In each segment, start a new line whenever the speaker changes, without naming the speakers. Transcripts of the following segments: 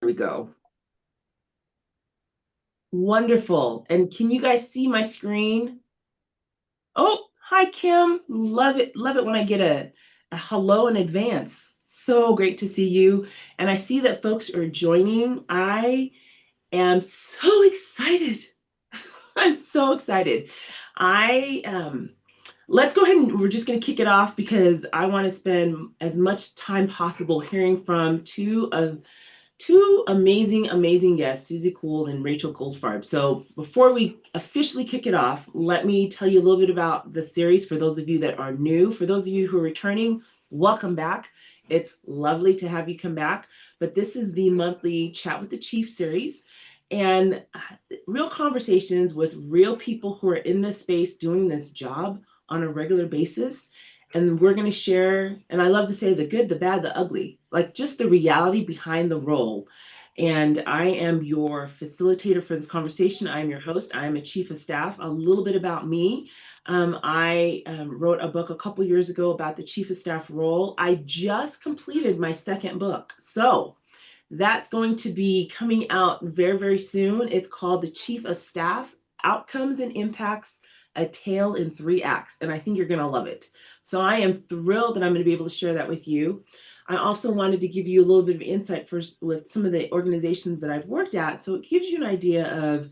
we go. Wonderful. And can you guys see my screen? Oh, hi, Kim. Love it. Love it when I get a hello in advance. So great to see you. And I see that folks are joining. I am so excited. I'm so excited. I Let's go ahead and we're just going to kick it off because I want to spend as much time possible hearing from two amazing, amazing guests, Susie Cool and Rachel Goldfarb. So before we officially kick it off, let me tell you a little bit about the series for those of you that are new. For those of you who are returning, welcome back. It's lovely to have you come back. But this is the monthly Chat with the Chief series. And real conversations with real people who are in this space doing this job on a regular basis. And we're going to share, and I love to say the good, the bad, the ugly, like just the reality behind the role. And I am your facilitator for this conversation. I am your host. I am a chief of staff. A little bit about me. I wrote a book a couple years ago about the chief of staff role. I just completed my second book. So that's going to be coming out very, very soon. It's called The Chief of Staff Outcomes and Impacts, a Tale in Three Acts. And I think you're going to love it. So I am thrilled that I'm going to be able to share that with you. I also wanted to give you a little bit of insight first with some of the organizations that I've worked at. So it gives you an idea of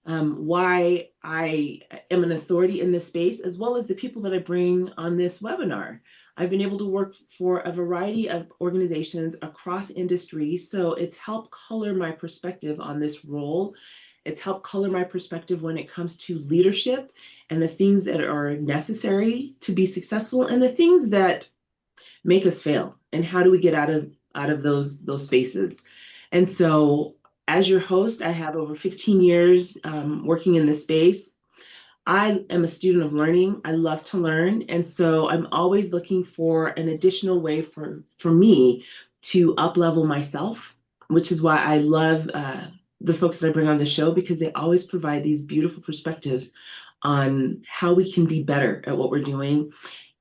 why I am an authority in this space, as well as the people that I bring on this webinar. I've been able to work for a variety of organizations across industries, so it's helped color my perspective on this role. It's helped color my perspective when it comes to leadership and the things that are necessary to be successful and the things that make us fail and how do we get out of those spaces. And so as your host, I have over 15 years working in this space. I am a student of learning. I love to learn. And so I'm always looking for an additional way for me to up level myself, which is why I love the folks that I bring on the show because they always provide these beautiful perspectives on how we can be better at what we're doing.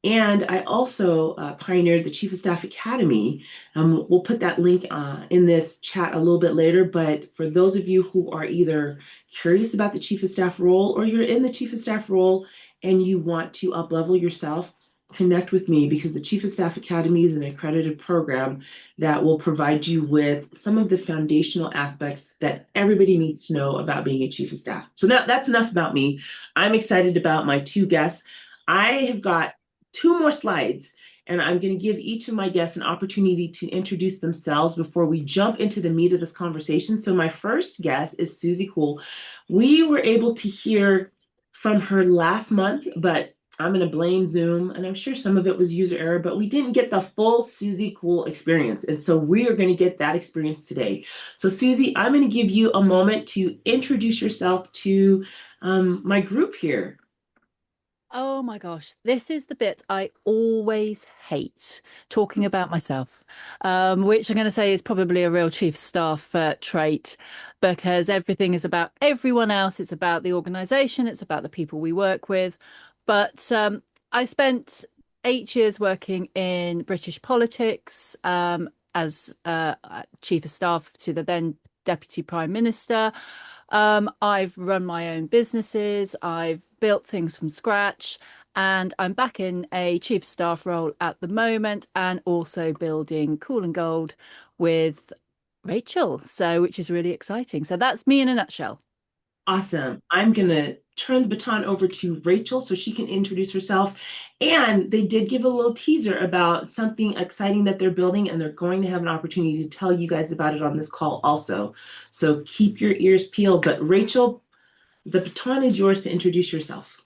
And I also pioneered the Chief of Staff Academy. We'll put that link in this chat a little bit later. But for those of you who are either curious about the Chief of Staff role or you're in the Chief of Staff role and you want to uplevel yourself, connect with me because the Chief of Staff Academy is an accredited program that will provide you with some of the foundational aspects that everybody needs to know about being a Chief of Staff. So now that's enough about me. I'm excited about my two guests. I have got two more slides, and I'm going to give each of my guests an opportunity to introduce themselves before we jump into the meat of this conversation. So my first guest is Susie Cool. We were able to hear from her last month, but I'm going to blame Zoom, and I'm sure some of it was user error, but we didn't get the full Susie Cool experience. And so we are going to get that experience today. So Susie, I'm going to give you a moment to introduce yourself to my group here.
Oh my gosh, this is the bit I always hate talking about myself, which I'm going to say is probably a real chief staff trait because everything is about everyone else. It's about the organization, it's about the people we work with. But I spent 8 years working in British politics as chief of staff to the then Deputy Prime Minister. I've run my own businesses, I've built things from scratch, and I'm back in a chief of staff role at the moment and also building Cool and Gold with Rachel, so which is really exciting. So that's me in a nutshell.
Awesome. I'm going to turn the baton over to Rachel so she can introduce herself. And they did give a little teaser about something exciting that they're building, and they're going to have an opportunity to tell you guys about it on this call also. So keep your ears peeled. But Rachel, the baton is yours to introduce yourself.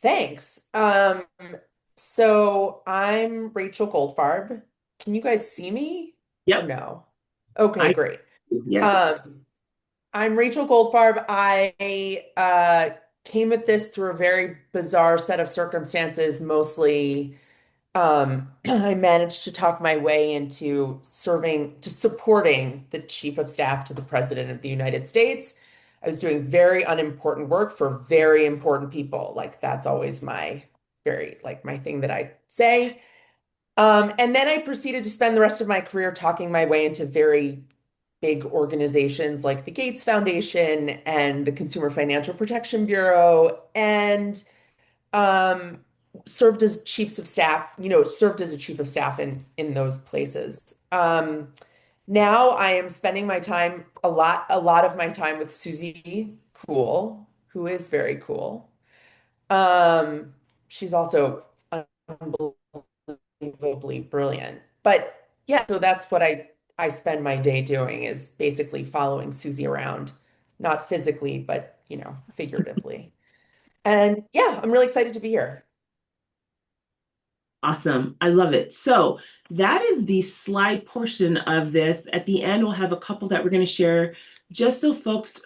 Thanks. So I'm Rachel Goldfarb. Can you guys see me or
Yep.
no? Okay,
I
great.
yes.
Um, I'm Rachel Goldfarb. I came at this through a very bizarre set of circumstances. Mostly, I managed to talk my way into supporting the Chief of Staff to the President of the United States. I was doing very unimportant work for very important people. Like that's always my thing that I say. And then I proceeded to spend the rest of my career talking my way into very big organizations like the Gates Foundation and the Consumer Financial Protection Bureau, and um, served as chiefs of staff, served as a chief of staff in those places. Now I am spending my time a lot of my time with Susie Cool, who is very cool. She's also unbelievably brilliant. But yeah, so that's what I spend my day doing, is basically following Susie around, not physically, but figuratively. And yeah, I'm really excited to be here.
Awesome. I love it. So that is the slide portion of this. At the end, we'll have a couple that we're going to share just so folks,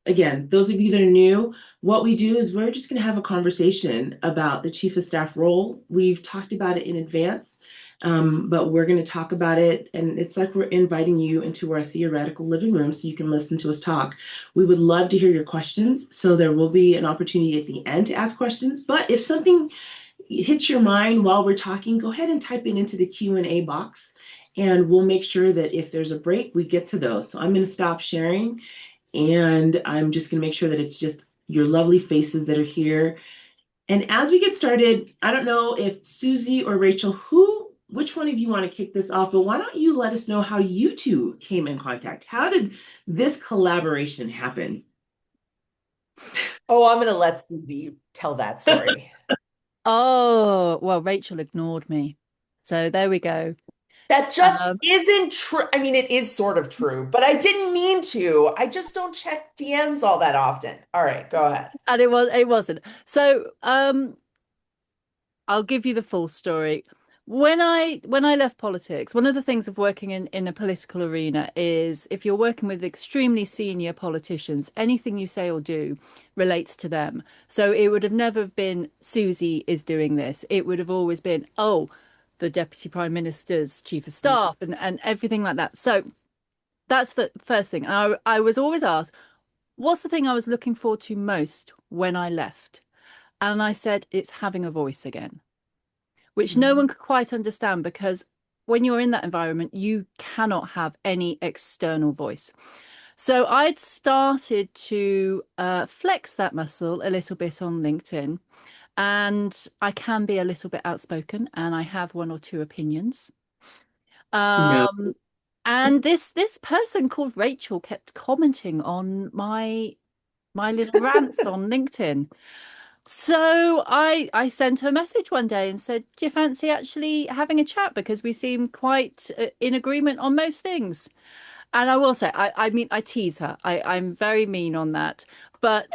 again, those of you that are new, what we do is we're just going to have a conversation about the chief of staff role. We've talked about it in advance, but we're going to talk about it. And it's like we're inviting you into our theoretical living room so you can listen to us talk. We would love to hear your questions. So there will be an opportunity at the end to ask questions. But if something hits your mind while we're talking, go ahead and type it into the Q&A box. And we'll make sure that if there's a break, we get to those. So I'm going to stop sharing and I'm just going to make sure that it's just your lovely faces that are here. And as we get started, I don't know if Susie or Rachel, which one of you want to kick this off, but why don't you let us know how you two came in contact? How did this collaboration happen?
Oh, I'm gonna let Susie tell that story.
Oh, well, Rachel ignored me. So there we go.
That just
Um,
isn't true. I mean, it is sort of true, but I didn't mean to. I just don't check DMs all that often. All right, go ahead.
and it wasn't. So I'll give you the full story. When I left politics, one of the things of working in a political arena is if you're working with extremely senior politicians, anything you say or do relates to them. So it would have never been Susie is doing this. It would have always been, oh, the Deputy Prime Minister's Chief of Staff and everything like that. So that's the first thing. And I was always asked, what's the thing I was looking forward to most when I left? And I said, it's having a voice again, which no one could quite understand because when you're in that environment, you cannot have any external voice. So I'd started to flex that muscle a little bit on LinkedIn, and I can be a little bit outspoken, and I have one or two opinions.
No.
And this person called Rachel kept commenting on my little rants on LinkedIn. So I sent her a message one day and said, "Do you fancy actually having a chat? Because we seem quite in agreement on most things." And I will say, I mean, I tease her. I'm very mean on that. But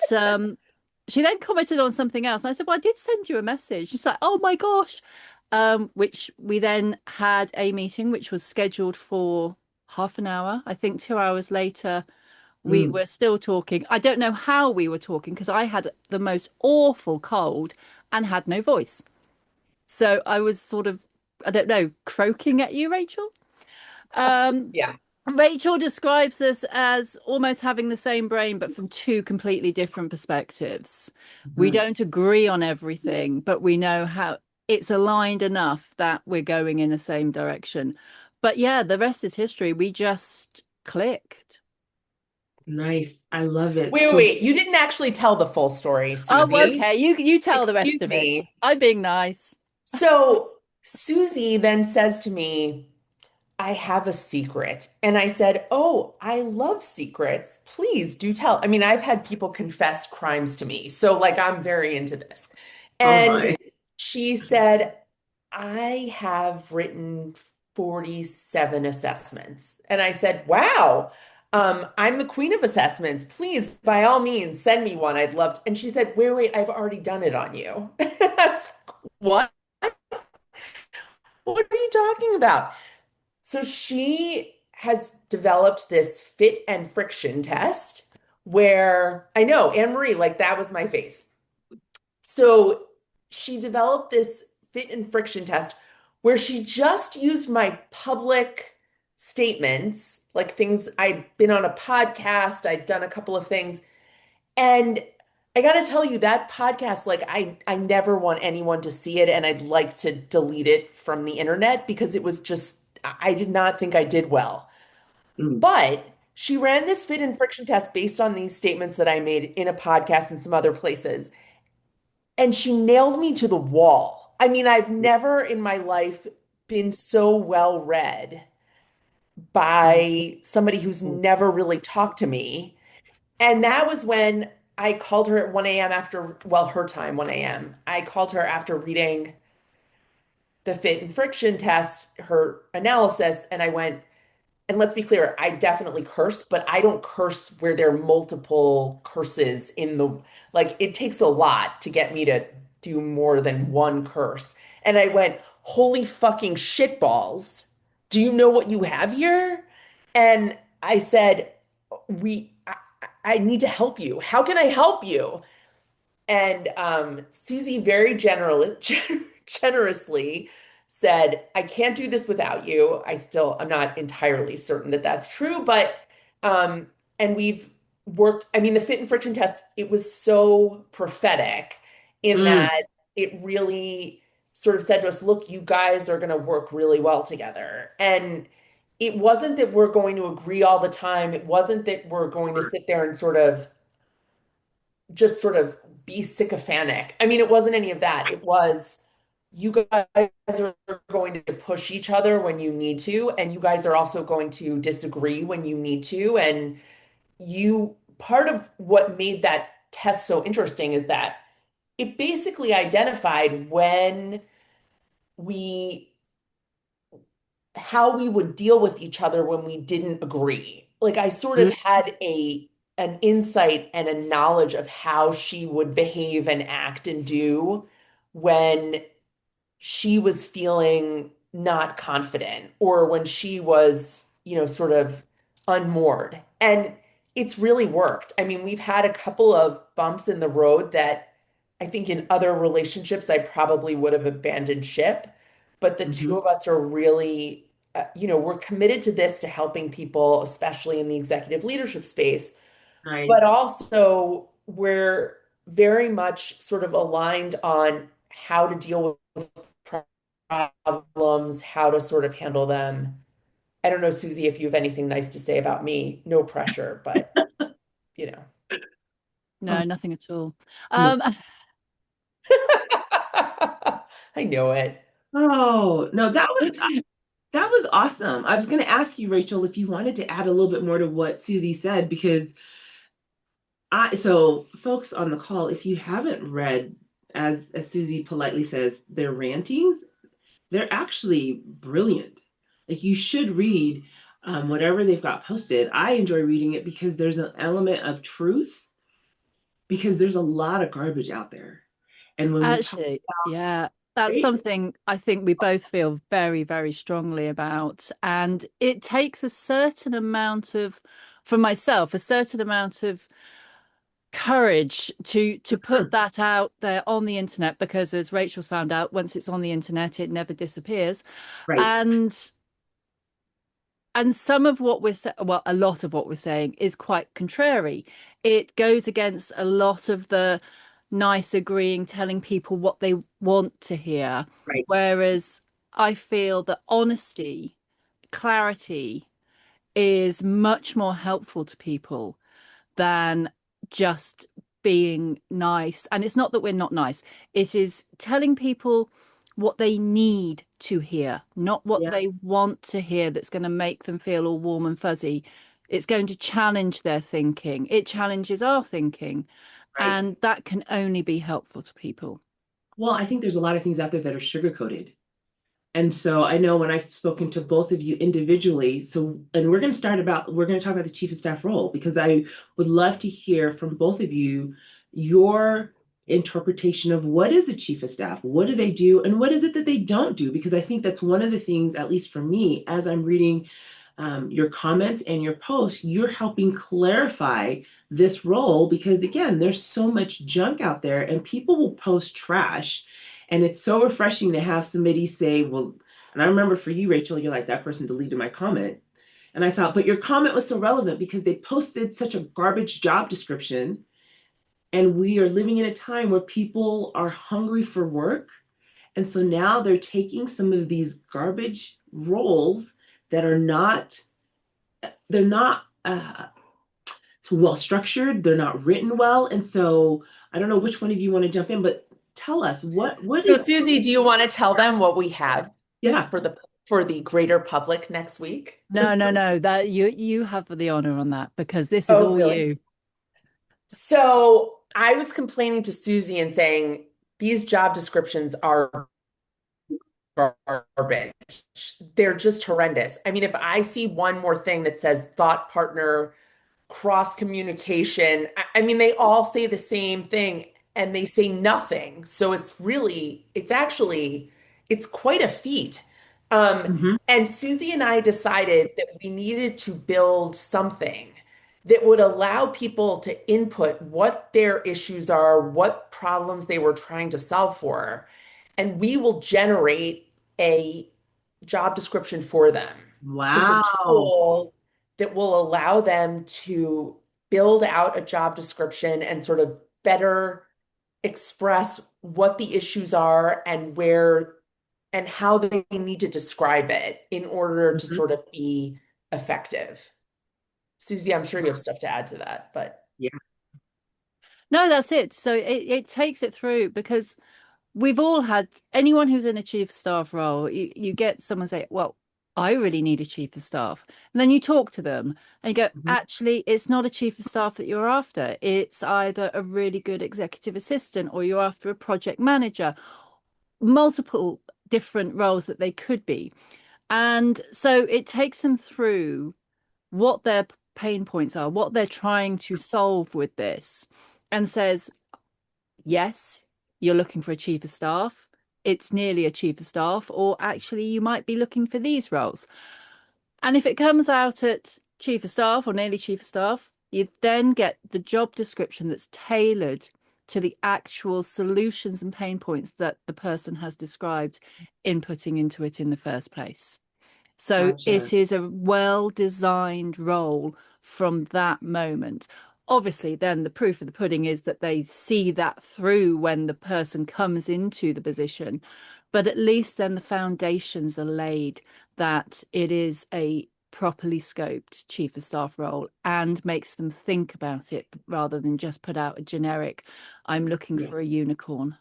she then commented on something else. And I said, "Well, I did send you a message." She's like, "Oh my gosh." Which we then had a meeting, which was scheduled for half an hour. I think 2 hours later, we
Mm.
were still talking. I don't know how we were talking because I had the most awful cold and had no voice. So I was sort of, I don't know, croaking at you, Rachel. Um,
Yeah.
Rachel describes us as almost having the same brain, but from two completely different perspectives. We
Mhm.
don't agree on everything, but we know how it's aligned enough that we're going in the same direction. But yeah, the rest is history. We just clicked.
Nice. I love it.
Wait, wait,
So
wait. You didn't actually tell the full story,
Oh,
Susie.
okay. You tell the rest
Excuse
of it.
me.
I'm being nice.
So Susie then says to me, I have a secret. And I said, Oh, I love secrets. Please do tell. I mean, I've had people confess crimes to me. So, like, I'm very into this.
oh
And
my.
she said, I have written 47 assessments. And I said, Wow, I'm the queen of assessments. Please, by all means, send me one. I'd love to. And she said, Wait, wait, I've already done it on you. I was like, What? What are you talking about? So she has developed this fit and friction test where I know, Anne Marie, like that was my face. So she developed this fit and friction test where she just used my public statements, like things I'd been on a podcast, I'd done a couple of things. And I got to tell you, that podcast, like I never want anyone to see it, and I'd like to delete it from the internet because it was just, I did not think I did well.
Mm.
But She ran this fit and friction test based on these statements that I made in a podcast and some other places. And she nailed me to the wall. I mean, I've never in my life been so well read by somebody who's never really talked to me. And that was when I called her at 1 a.m. after, well, her time, 1 a.m. I called her after reading the fit and friction test, her analysis, and I went, and let's be clear, I definitely curse, but I don't curse where there are multiple curses in the, like, it takes a lot to get me to do more than one curse. And I went, holy fucking shitballs. Do you know what you have here? And I said, I need to help you. How can I help you? And Susie very generously said, I can't do this without you. I'm not entirely certain that that's true, but, um, and we've worked, I mean, the fit and friction test, it was so prophetic in
Mm,
that it really sort of said to us, look, you guys are going to work really well together. And it wasn't that we're going to agree all the time. It wasn't that we're going to sit there and sort of be sycophantic. I mean, it wasn't any of that. It was you guys are going to push each other when you need to, and you guys are also going to disagree when you need to. And part of what made that test so interesting is that it basically identified we how we would deal with each other when we didn't agree. Like I sort of
mm,
had an insight and a knowledge of how she would behave and act and do when she was feeling not confident or when she was, sort of unmoored. And it's really worked. I mean, we've had a couple of bumps in the road that I think in other relationships I probably would have abandoned ship, but the two
mhm.
of us are really, we're committed to this, to helping people, especially in the executive leadership space,
Right.
but also we're very much sort of aligned on how to deal with problems, how to sort of handle them. I don't know, Susie, if you have anything nice to say about me. No pressure, but you know.
Oh,
No, nothing at all.
no.
Um,
I know it.
Oh, no, that was awesome. I was going to ask you, Rachel, if you wanted to add a little bit more to what Susie said, because so folks on the call, if you haven't read, as Susie politely says, their rantings, they're actually brilliant. Like you should read whatever they've got posted. I enjoy reading it because there's an element of truth, because there's a lot of garbage out there. And when we talk,
Actually, yeah, that's
right,
something I think we both feel very, very strongly about. And it takes a certain amount of, for myself, a certain amount of courage to put that out there on the internet, because as Rachel's found out, once it's on the internet, it never disappears.
right,
And some of what well, a lot of what we're saying is quite contrary. It goes against a lot of the nice agreeing, telling people what they want to hear.
right,
Whereas I feel that honesty, clarity is much more helpful to people than just being nice. And it's not that we're not nice, it is telling people what they need to hear, not what
yeah,
they want to hear, that's going to make them feel all warm and fuzzy. It's going to challenge their thinking. It challenges our thinking.
right.
And that can only be helpful to people.
Well, I think there's a lot of things out there that are sugar coated. And so I know when I've spoken to both of you individually, so, and we're going to talk about the chief of staff role, because I would love to hear from both of you your interpretation of what is a chief of staff, what do they do, and what is it that they don't do? Because I think that's one of the things, at least for me, as I'm reading your comments and your posts, you're helping clarify this role, because again, there's so much junk out there and people will post trash. And it's so refreshing to have somebody say, well, and I remember for you, Rachel, you're like, that person deleted my comment. And I thought, but your comment was so relevant because they posted such a garbage job description. And we are living in a time where people are hungry for work. And so now they're taking some of these garbage roles that are not they're not uh, it's well structured. They're not written well, and so I don't know which one of you want to jump in, but tell us what
So,
is
Susie, do you want to tell them what we have
yeah.
for the greater public next week?
No, no, no. That you have the honor on that because this is
Oh,
all
really?
you.
So I was complaining to Susie and saying these job descriptions are garbage. They're just horrendous. I mean, if I see one more thing that says thought partner, cross communication, I mean, they all say the same thing and they say nothing. So it's actually, it's quite a feat. Um,
Hmm.
and Susie and I decided that we needed to build something that would allow people to input what their issues are, what problems they were trying to solve for, and we will generate a job description for them. It's a
Wow.
tool that will allow them to build out a job description and sort of better express what the issues are and where and how they need to describe it in order to
Hmm.
sort of be effective. Susie, I'm sure you have stuff to add to that, but
Yeah.
No, that's it. So it takes it through because we've all had anyone who's in a chief of staff role, you get someone say, well, I really need a chief of staff. And then you talk to them and you go,
Hmm.
actually, it's not a chief of staff that you're after. It's either a really good executive assistant or you're after a project manager, multiple different roles that they could be. And so it takes them through what their pain points are, what they're trying to solve with this, and says, yes, you're looking for a chief of staff. It's nearly a chief of staff, or actually, you might be looking for these roles. And if it comes out at chief of staff or nearly chief of staff, you then get the job description that's tailored to the actual solutions and pain points that the person has described in putting into it in the first place. So
Gotcha.
it is a well-designed role from that moment. Obviously, then the proof of the pudding is that they see that through when the person comes into the position. But at least then the foundations are laid that it is a properly scoped chief of staff role and makes them think about it rather than just put out a generic, I'm looking
Yeah.
for a unicorn.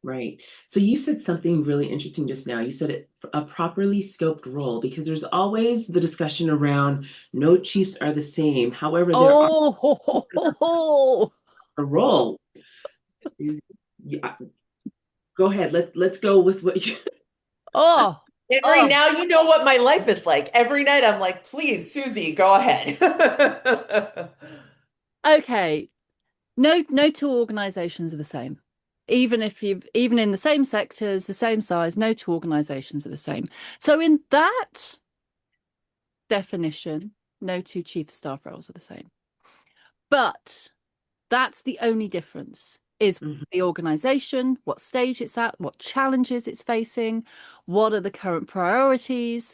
Right. So you said something really interesting just now. You said a properly scoped role because there's always the discussion around no chiefs are the same. However, there are
Oh, ho, ho, ho, ho.
a role. Susie, go ahead. Let's go with what you.
Oh,
Henry,
oh.
now you know what my life is like. Every night I'm like, please, Susie, go ahead.
Okay. No two organizations are the same. Even in the same sectors, the same size, no two organizations are the same. So in that definition, no two chief of staff roles are the same. But that's the only difference is
Mhm.
the organization, what stage it's at, what challenges it's facing, what are the current priorities.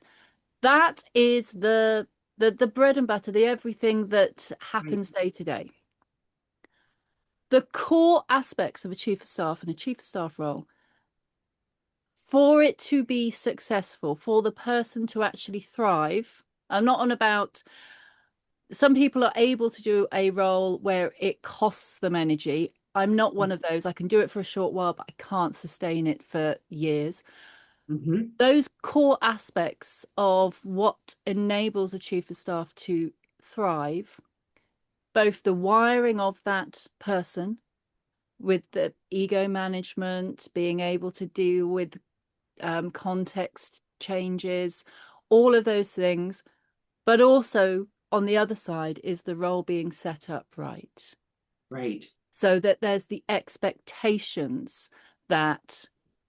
That is the bread and butter, the everything that
Right.
happens day to day. The core aspects of a chief of staff and a chief of staff role for it to be successful, for the person to actually thrive. I'm not on about some people are able to do a role where it costs them energy. I'm not one of those. I can do it for a short while, but I can't sustain it for years.
Mm-hmm.
Those core aspects of what enables a chief of staff to thrive, both the wiring of that person with the ego management, being able to deal with context changes, all of those things. But also on the other side is the role being set up right.
Right.
So that there's the expectations that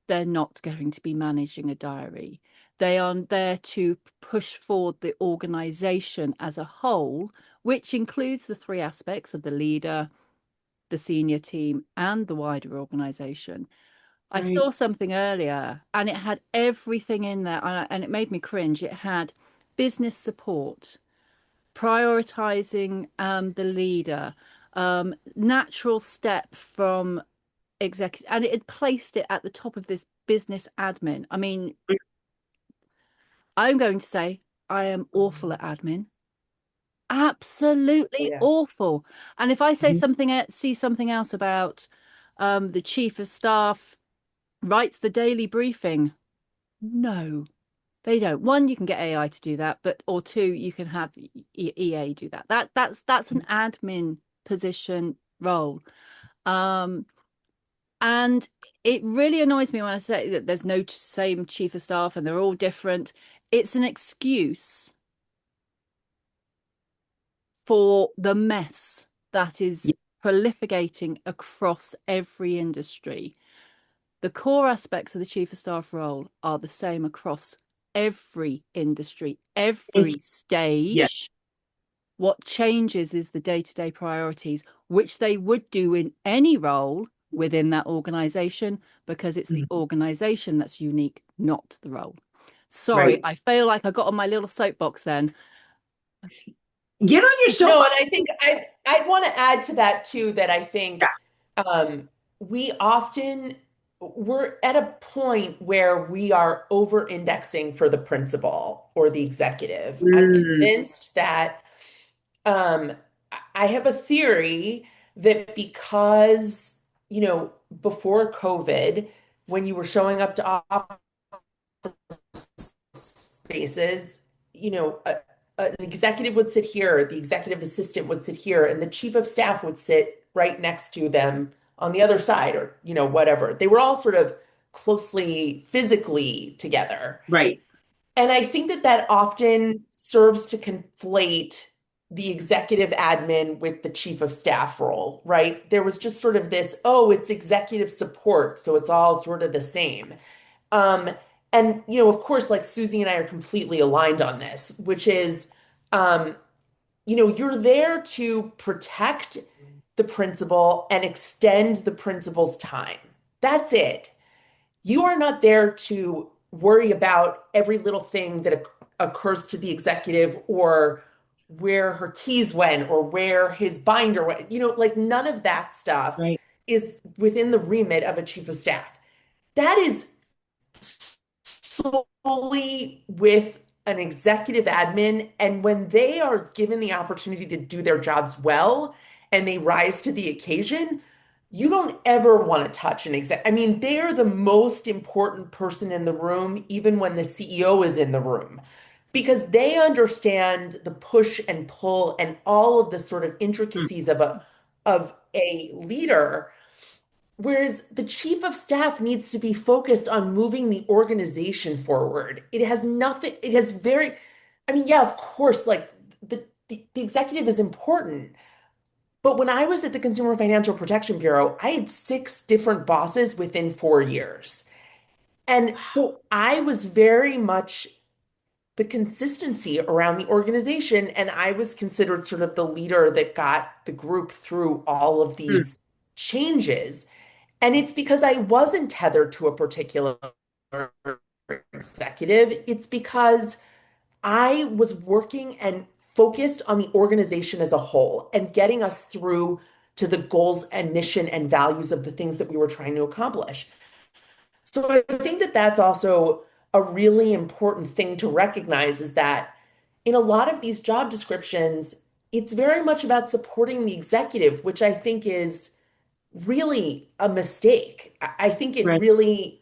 they're not going to be managing a diary. They are there to push forward the organization as a whole, which includes the three aspects of the leader, the senior team, and the wider organization. I
Right.
saw something earlier and it had everything in there and it made me cringe. It had business support, prioritizing the leader, natural step from executive, and it had placed it at the top of this business admin. I mean, I'm going to say I am awful at admin.
Oh,
absolutely
yeah.
awful. And if I say
Mhm.
something, see something else about the chief of staff writes the daily briefing, no, they don't. One, you can get AI to do that, but or two, you can have EA do that. That's an admin position role. Um, and it really annoys me when I say that there's no same chief of staff and they're all different. It's an excuse for the mess that is
Yeah.
proliferating across every industry. The core aspects of the chief of staff role are the same across every industry,
Thank
every
you. Yeah.
stage. What changes is the day-to-day priorities, which they would do in any role within that organization, because it's the
Mhm.
organization that's unique, not the role. Sorry,
Right.
I feel like I got on my little soapbox then.
Get on your
No, and
soapbox.
I think I'd want to add to that too that I
Yeah.
think um, we often we're at a point where we are over indexing for the principal or the executive. I'm
Mm,
convinced that um, I have a theory that because, before COVID, when you were showing up to office spaces, an executive would sit here, the executive assistant would sit here, and the chief of staff would sit right next to them on the other side, or, whatever. They were all sort of closely physically together.
right.
And I think that that often serves to conflate the executive admin with the chief of staff role, right? There was just sort of this, oh, it's executive support, so it's all sort of the same. Um, and of course, like Susie and I are completely aligned on this, which is, um, you're there to protect the principal and extend the principal's time. That's it. You are not there to worry about every little thing that occurs to the executive or where her keys went or where his binder went. Like none of that stuff
Right.
is within the remit of a chief of staff. That is solely with an executive admin. And when they are given the opportunity to do their jobs well and they rise to the occasion, you don't ever want to touch an exec. I mean, they're the most important person in the room, even when the CEO is in the room, because they understand the push and pull and all of the sort of
Mm,
intricacies of a leader. Whereas the chief of staff needs to be focused on moving the organization forward. It has nothing, it has very, I mean, yeah, of course, like the executive is important. But when I was at the Consumer Financial Protection Bureau, I had 6 different bosses within 4 years. And so I was very much the consistency around the organization. And I was considered sort of the leader that got the group through all of
mm,
these changes. And it's because I wasn't tethered to a particular executive. It's because I was working and focused on the organization as a whole and getting us through to the goals and mission and values of the things that we were trying to accomplish. So I think that that's also a really important thing to recognize is that in a lot of these job descriptions, it's very much about supporting the executive, which I think is really a mistake. I think
right.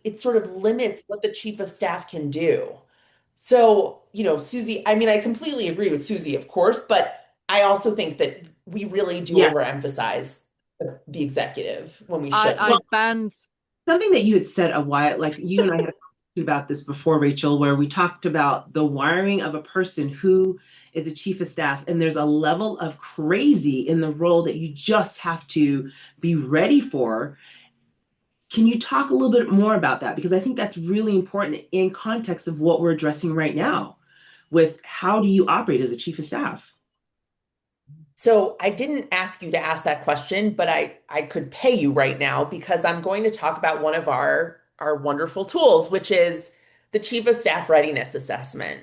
it sort of limits what the chief of staff can do. So, Susie, I mean, I completely agree with Susie, of course, but I also think that we really do
Yeah.
overemphasize the executive when we
I
Well,
shouldn't.
banned.
something that you had said a while, like you and I had a conversation about this before, Rachel, where we talked about the wiring of a person who is a chief of staff, and there's a level of crazy in the role that you just have to be ready for. Can you talk a little bit more about that? Because I think that's really important in context of what we're addressing right now with how do you operate as a chief of staff?
So I didn't ask you to ask that question, but I could pay you right now because I'm going to talk about one of our wonderful tools, which is the Chief of Staff Readiness Assessment.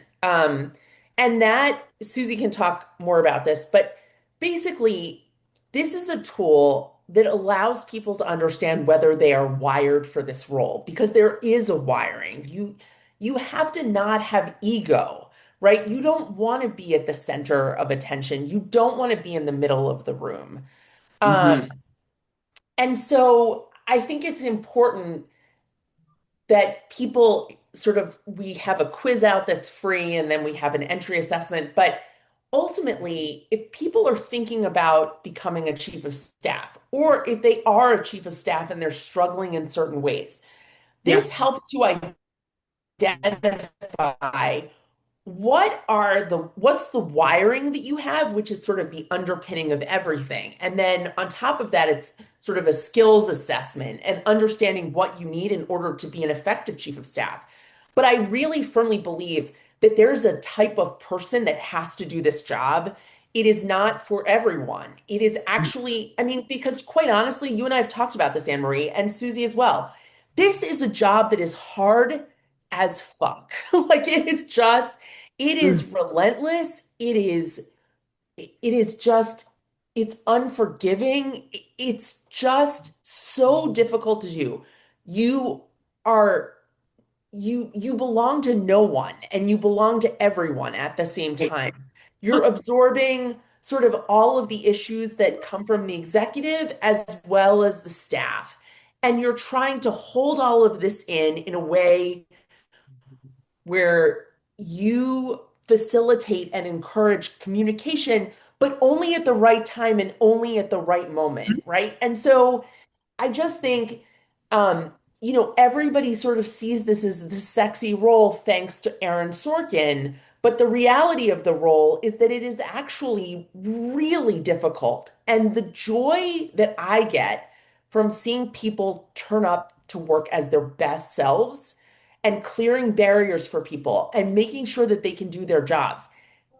And that Susie can talk more about this, but basically, this is a tool that allows people to understand whether they are wired for this role because there is a wiring. You have to not have ego, right? You don't want to be at the center of attention. You don't want to be in the middle of the room.
Hmm.
And so I think it's important that people sort of, we have a quiz out that's free and then we have an entry assessment. But ultimately, if people are thinking about becoming a chief of staff, or if they are a chief of staff and they're struggling in certain ways,
Yeah.
this helps to identify what's the wiring that you have, which is sort of the underpinning of everything. And then on top of that, it's sort of a skills assessment and understanding what you need in order to be an effective chief of staff. But I really firmly believe that there's a type of person that has to do this job. It is not for everyone. It is actually, I mean, because quite honestly, you and I have talked about this, Anne Marie, and Susie as well. This is a job that is hard as fuck. Like it is just, it is
Mm.
relentless. It is just, it's unforgiving. It's just so difficult to do. You are, you belong to no one and you belong to everyone at the same time. You're absorbing sort of all of the issues that come from the executive as well as the staff. And you're trying to hold all of this in a way where you facilitate and encourage communication, but only at the right time and only at the right moment, right? And so I just think, everybody sort of sees this as the sexy role thanks to Aaron Sorkin. But the reality of the role is that it is actually really difficult. And the joy that I get from seeing people turn up to work as their best selves and clearing barriers for people and making sure that they can do their jobs,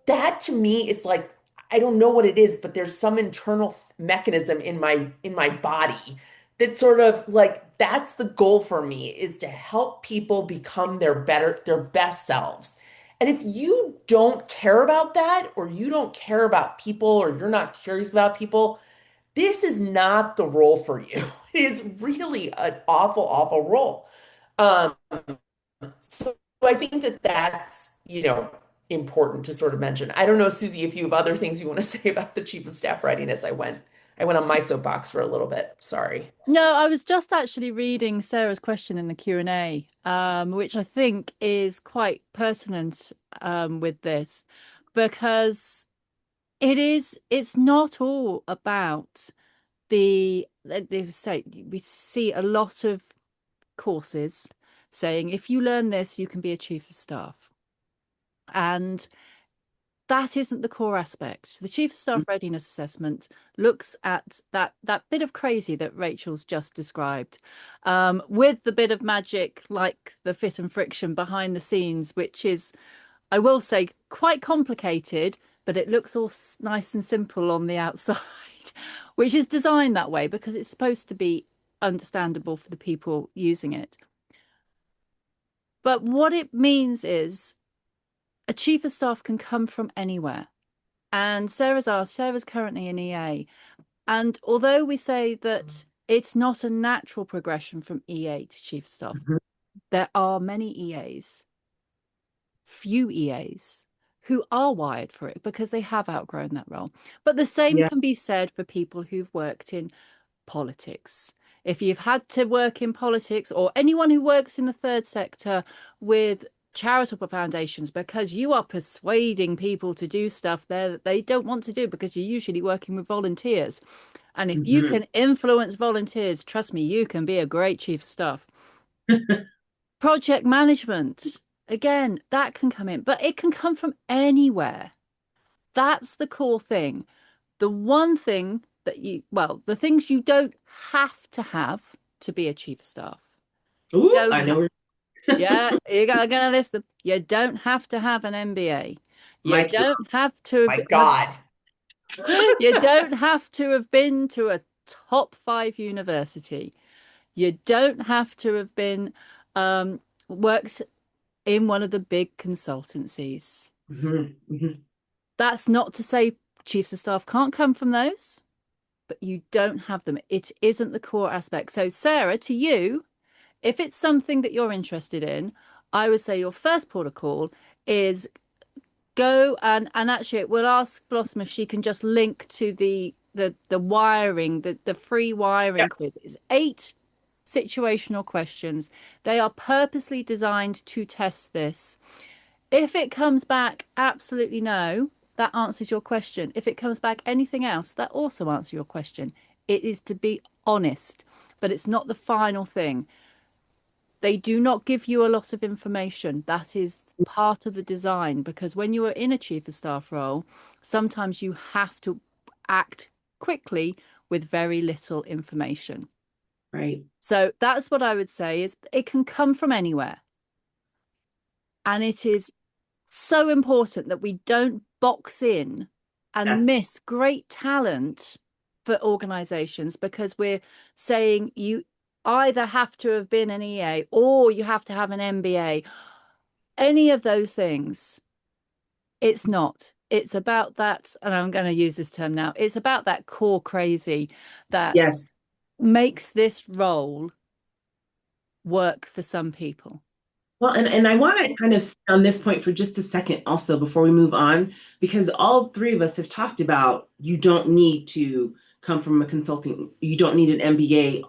that to me is like, I don't know what it is, but there's some internal mechanism in my body that sort of like, that's the goal for me, is to help people become their best selves. And if you don't care about that, or you don't care about people, or you're not curious about people, this is not the role for you. It is really an awful, awful role. Um, so I think that that's, important to sort of mention. I don't know, Susie, if you have other things you want to say about the chief of staff readiness. I went on my soapbox for a little bit. Sorry.
No, I was just actually reading Sarah's question in the Q&A, which I think is quite pertinent with this, because it's not all about they say we see a lot of courses saying if you learn this, you can be a chief of staff. And that isn't the core aspect. The Chief of Staff Readiness Assessment looks at that bit of crazy that Rachel's just described, with the bit of magic, like the fit and friction behind the scenes, which is, I will say, quite complicated, but it looks all nice and simple on the outside, which is designed that way because it's supposed to be understandable for the people using it. But what it means is a chief of staff can come from anywhere. And Sarah's currently an EA. And although we say that it's not a natural progression from EA to chief of staff,
Mhm.
there are many few EAs, who are wired for it because they have outgrown that role. But the same
Yeah.
can be said for people who've worked in politics. If you've had to work in politics, or anyone who works in the third sector with charitable foundations, because you are persuading people to do stuff there that they don't want to do, because you're usually working with volunteers. And if you
Hmm.
can influence volunteers, trust me, you can be a great chief of staff. Project management, again, that can come in, but it can come from anywhere. That's the core thing. The one thing that the things you don't have to have to be a chief of staff.
Ooh,
Don't
I
have,
know
yeah, you're gonna list them. You don't have to have an MBA. You
Mike, you're,
don't have to
My
have,
God.
you don't have to have been to a top 5 university. You don't have to have been worked in one of the big consultancies.
mhm, mhm.
That's not to say chiefs of staff can't come from those, but you don't have them. It isn't the core aspect. So, Sarah, to you, if it's something that you're interested in, I would say your first port of call is go and actually we'll ask Blossom if she can just link to the wiring, the free
Yeah.
wiring quiz. It's 8 situational questions. They are purposely designed to test this. If it comes back absolutely no, that answers your question. If it comes back anything else, that also answers your question. It is to be honest, but it's not the final thing. They do not give you a lot of information. That is part of the design because when you are in a chief of staff role, sometimes you have to act quickly with very little information.
Right.
So that's what I would say is it can come from anywhere. And it is so important that we don't box in and
Yes.
miss great talent for organizations because we're saying you either have to have been an EA or you have to have an MBA. Any of those things, it's not. It's about that, and I'm going to use this term now. It's about that core crazy that
Yes.
makes this role work for some people.
Well, and I want to kind of stay on this point for just a second also before we move on, because all three of us have talked about you don't need to come from a consulting, you don't need an MBA,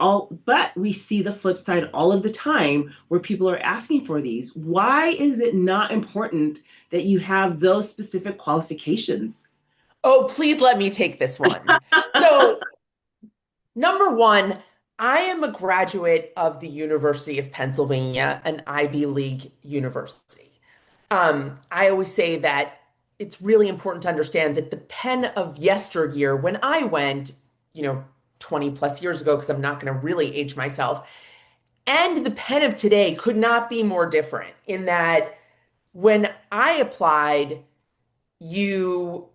but we see the flip side all of the time where people are asking for these. Why is it not important that you have those specific qualifications?
Oh, please let me take this one. So, number one, I am a graduate of the University of Pennsylvania, an Ivy League university. I always say that it's really important to understand that the Penn of yesteryear, when I went, you know, 20 plus years ago, because I'm not going to really age myself, and the Penn of today could not be more different in that when I applied, you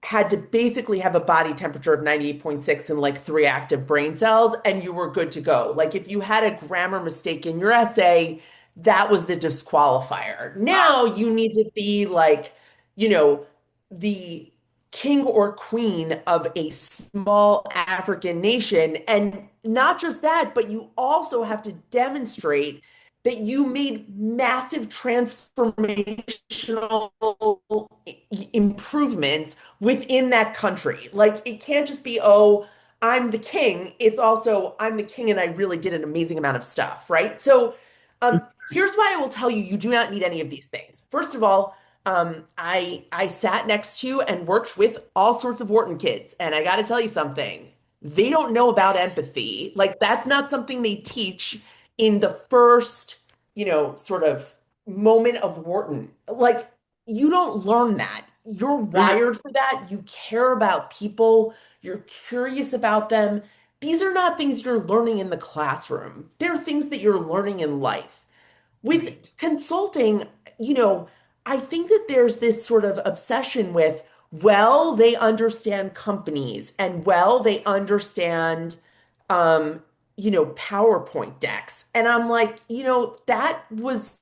had to basically have a body temperature of 98.6 and like 3 active brain cells, and you were good to go. Like if you had a grammar mistake in your essay, that was the disqualifier. Now you need to be like, you know, the king or queen of a small African nation. And not just that, but you also have to demonstrate that you made massive transformational improvements within that country. Like it can't just be, oh, I'm the king. It's also, I'm the king and I really did an amazing amount of stuff, right? So here's why I will tell you, you do not need any of these things. First of all, I sat next to and worked with all sorts of Wharton kids, and I got to tell you something. They don't know about empathy. Like that's not something they teach in the first, sort of moment of Wharton. Like you don't learn that. You're
Mhm.
wired for that. You care about people. You're curious about them. These are not things you're learning in the classroom. They're things that you're learning in life. With
Right.
consulting, you know, I think that there's this sort of obsession with, well, they understand companies and well, they understand um, PowerPoint decks. And I'm like, that was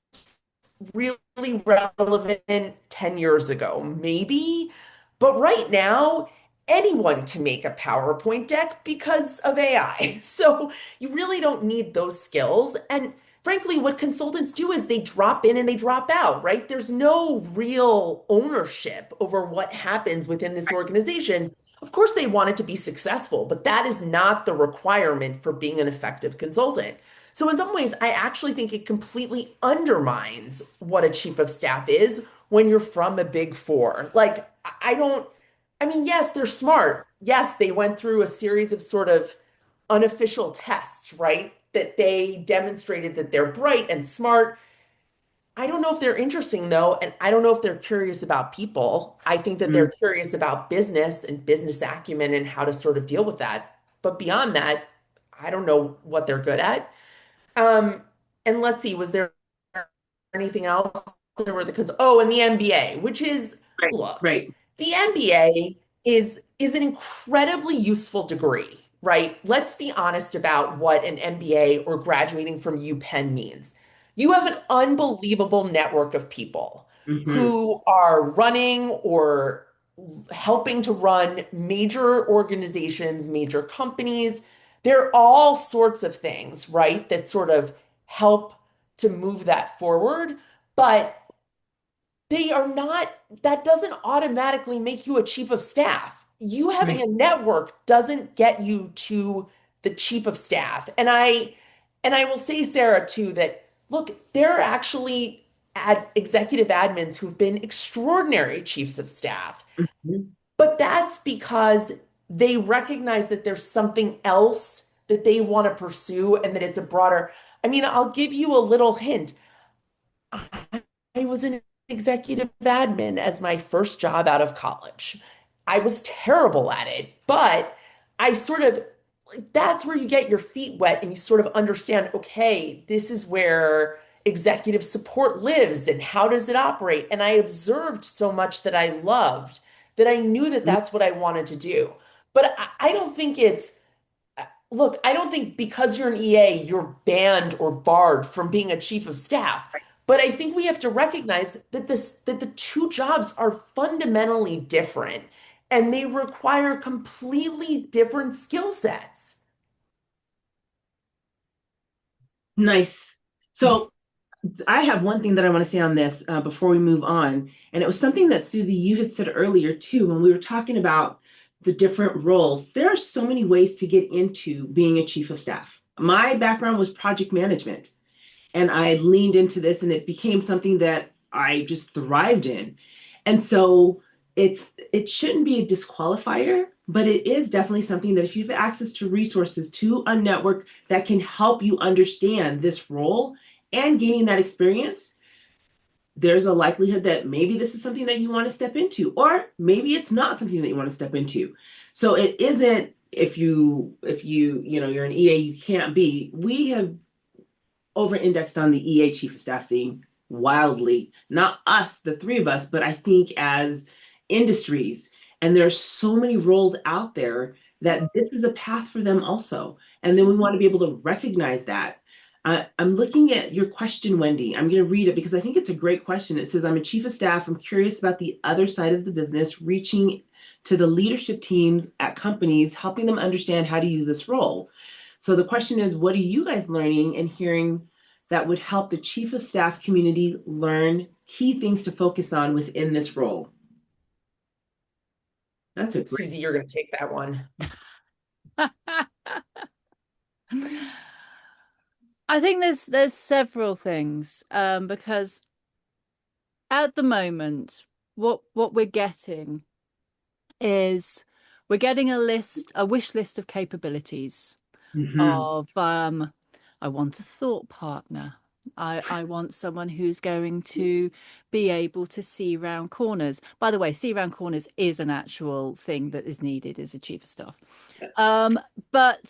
really relevant 10 years ago, maybe. But right now, anyone can make a PowerPoint deck because of AI. So you really don't need those skills. And frankly, what consultants do is they drop in and they drop out, right? There's no real ownership over what happens within this organization. Of course, they want it to be successful, but that is not the requirement for being an effective consultant. So, in some ways, I actually think it completely undermines what a chief of staff is when you're from a big four. Like, I don't, I mean, yes, they're smart. Yes, they went through a series of sort of unofficial tests, right? That they demonstrated that they're bright and smart. I don't know if they're interesting though, and I don't know if they're curious about people. I think that they're
Mm.
curious about business and business acumen and how to sort of deal with that. But beyond that, I don't know what they're good at. Um, and let's see, was there anything else? There were and the MBA, which is,
Right.
look,
Right.
the MBA is an incredibly useful degree, right? Let's be honest about what an MBA or graduating from UPenn means. You have an unbelievable network of people
Hmm.
who are running or helping to run major organizations, major companies. There are all sorts of things, right, that sort of help to move that forward. But they are not, that doesn't automatically make you a chief of staff. You having
Right.
a network doesn't get you to the chief of staff. And I will say, Sarah, too, that look, there are actually executive admins who've been extraordinary chiefs of staff.
Mhm.
But that's because they recognize that there's something else that they want to pursue and that it's a broader. I mean, I'll give you a little hint. I was an executive admin as my first job out of college. I was terrible at it, but I sort of, like, that's where you get your feet wet and you sort of understand, okay, this is where executive support lives and how does it operate? And I observed so much that I loved that I knew that that's what I wanted to do. But I don't think it's, look, I don't think because you're an EA, you're banned or barred from being a chief of staff. But I think we have to recognize that the two jobs are fundamentally different and they require completely different skill sets.
Nice. So I have one thing that I want to say on this before we move on. And it was something that Susie, you had said earlier too, when we were talking about the different roles. There are so many ways to get into being a chief of staff. My background was project management, and I leaned into this, and it became something that I just thrived in. And so it shouldn't be a disqualifier, but it is definitely something that if you have access to resources to a network that can help you understand this role and gaining that experience, there's a likelihood that maybe this is something that you want to step into, or maybe it's not something that you want to step into. So it isn't, if you you're an EA, you can't be. We have over indexed on the EA chief of staff thing wildly. Not us, the three of us, but I think as industries. And there's so many roles out there that this is a path for them also. And then we want to be able to recognize that. I'm looking at your question, Wendy. I'm going to read it because I think it's a great question. It says, I'm a chief of staff. I'm curious about the other side of the business, reaching to the leadership teams at companies, helping them understand how to use this role. So the question is, what are you guys learning and hearing that would help the chief of staff community learn key things to focus on within this role? That's a great.
Susie, you're going to take that one.
I think there's several things because at the moment what we're getting is we're getting a wish list of capabilities
Mhm.
of I want a thought partner. I want someone who's going to be able to see round corners. By the way, see round corners is an actual thing that is needed as a chief of staff. Um, but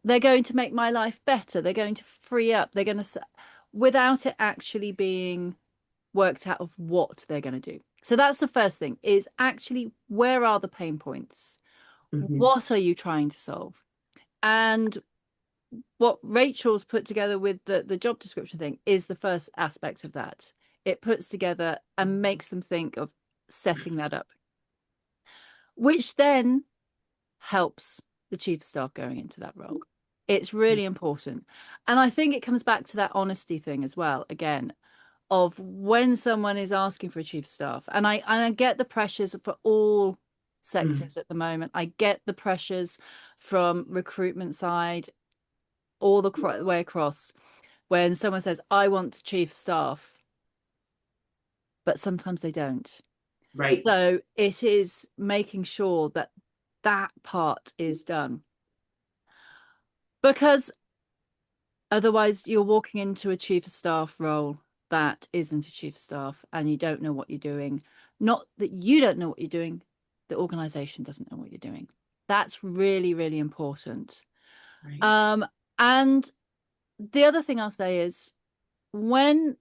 they're going to make my life better. They're going to free up. They're going to, without it actually being worked out of what they're going to do. So that's the first thing is actually where are the pain points?
Mhm.
What are you trying to solve? And what Rachel's put together with the job description thing is the first aspect of that. It puts together and makes them think of setting that up, which then helps the chief of staff going into that role. It's really important. And I think it comes back to that honesty thing as well, again, of when someone is asking for a chief of staff. And I get the pressures for all
Mhm.
sectors at the moment. I get the pressures from recruitment side all the way across when someone says, I want chief of staff, but sometimes they don't.
Right.
So it is making sure that that part is done because otherwise you're walking into a chief of staff role that isn't a chief of staff and you don't know what you're doing. Not that you don't know what you're doing, the organization doesn't know what you're doing. That's really, really important.
Right.
Um, and the other thing I'll say is when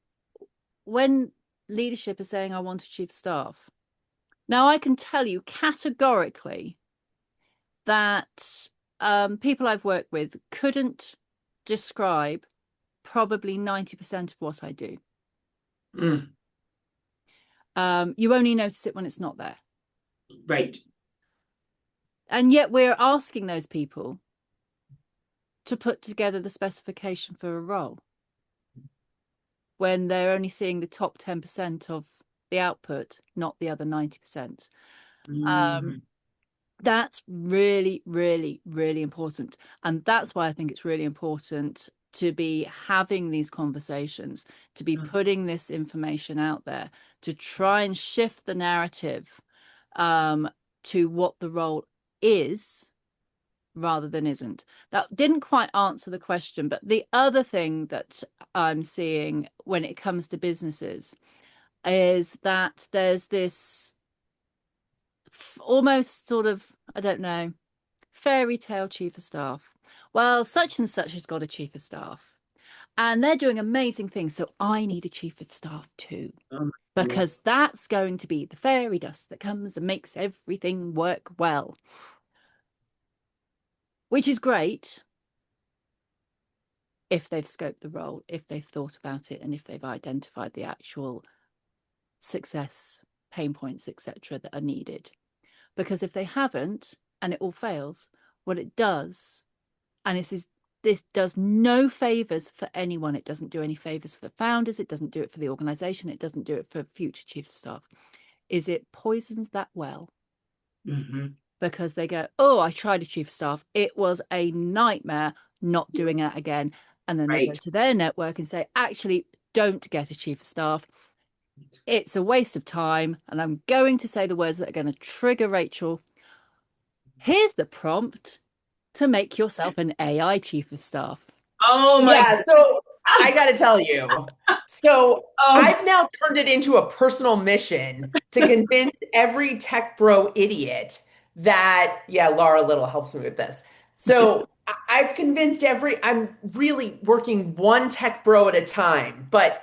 when leadership is saying I want a chief of staff, now I can tell you categorically that people I've worked with couldn't describe probably 90% of what I do.
Mm.
You only notice it when it's not there.
Right.
And yet we're asking those people to put together the specification for a role when they're only seeing the top 10% of the output, not the other 90%. Um,
Mm,
that's really, really, really important. And that's why I think it's really important to be having these conversations, to be
mm,
putting this information out there, to try and shift the narrative um, to what the role is rather than isn't. That didn't quite answer the question, but the other thing that I'm seeing when it comes to businesses is that there's this almost sort of, I don't know, fairy tale chief of staff. Well, such and such has got a chief of staff and they're doing amazing things. So I need a chief of staff too,
oh my
because
goodness.
that's going to be the fairy dust that comes and makes everything work well, which is great if they've scoped the role, if they've thought about it, and if they've identified the actual success, pain points, etc., that are needed. Because if they haven't and it all fails, what it does, and this does no favors for anyone. It doesn't do any favors for the founders. It doesn't do it for the organization. It doesn't do it for future chief of staff. Is it poisons that well
Hmm.
because they go, oh, I tried a chief of staff. It was a nightmare, not doing that again. And then they go
Right.
to their network and say, actually, don't get a chief of staff. It's a waste of time. And I'm going to say the words that are going to trigger Rachel. Here's the prompt to make yourself an AI chief of staff.
Oh my
Yeah, so I
God.
got to tell you. So
Oh,
I've now turned it into a personal mission to convince every tech bro idiot that, yeah, Laura Little helps me with this. So I've convinced I'm really working one tech bro at a time, but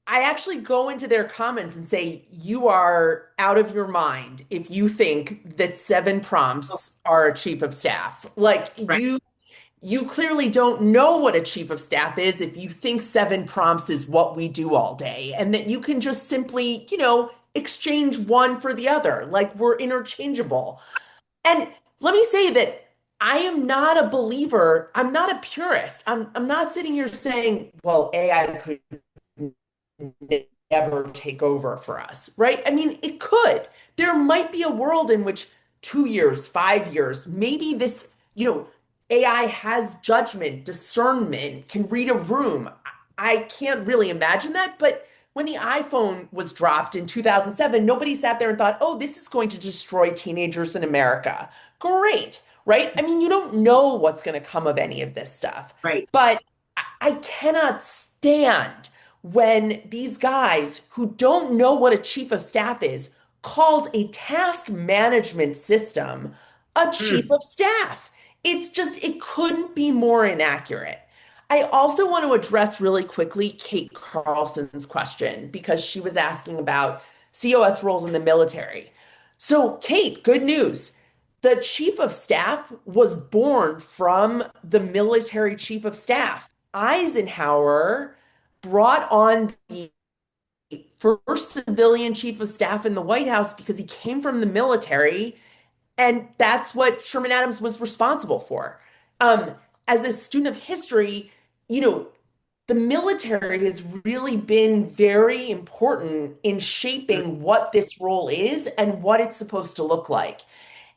I actually go into their comments and say, you are out of your mind if you think that seven prompts are a chief of staff. Like
right.
you clearly don't know what a chief of staff is if you think seven prompts is what we do all day and that you can just simply, exchange one for the other, like we're interchangeable. And let me say that I am not a believer, I'm not a purist. I'm not sitting here saying, well, AI could never take over for us, right? I mean, it could. There might be a world in which 2 years, 5 years, maybe this, AI has judgment, discernment, can read a room. I can't really imagine that, but when the iPhone was dropped in 2007, nobody sat there and thought, oh, this is going to destroy teenagers in America. Great, right? I mean, you don't know what's going to come of any of this stuff,
Right.
but I cannot stand when these guys who don't know what a chief of staff is calls a task management system a chief
Mm,
of staff. It's just, it couldn't be more inaccurate. I also want to address really quickly Kate Carlson's question because she was asking about COS roles in the military. So, Kate, good news. The chief of staff was born from the military chief of staff. Eisenhower brought on the first civilian chief of staff in the White House because he came from the military, and that's what Sherman Adams was responsible for. Um, as a student of history, you know, the military has really been very important in
mm,
shaping what this role is and what it's supposed to look like.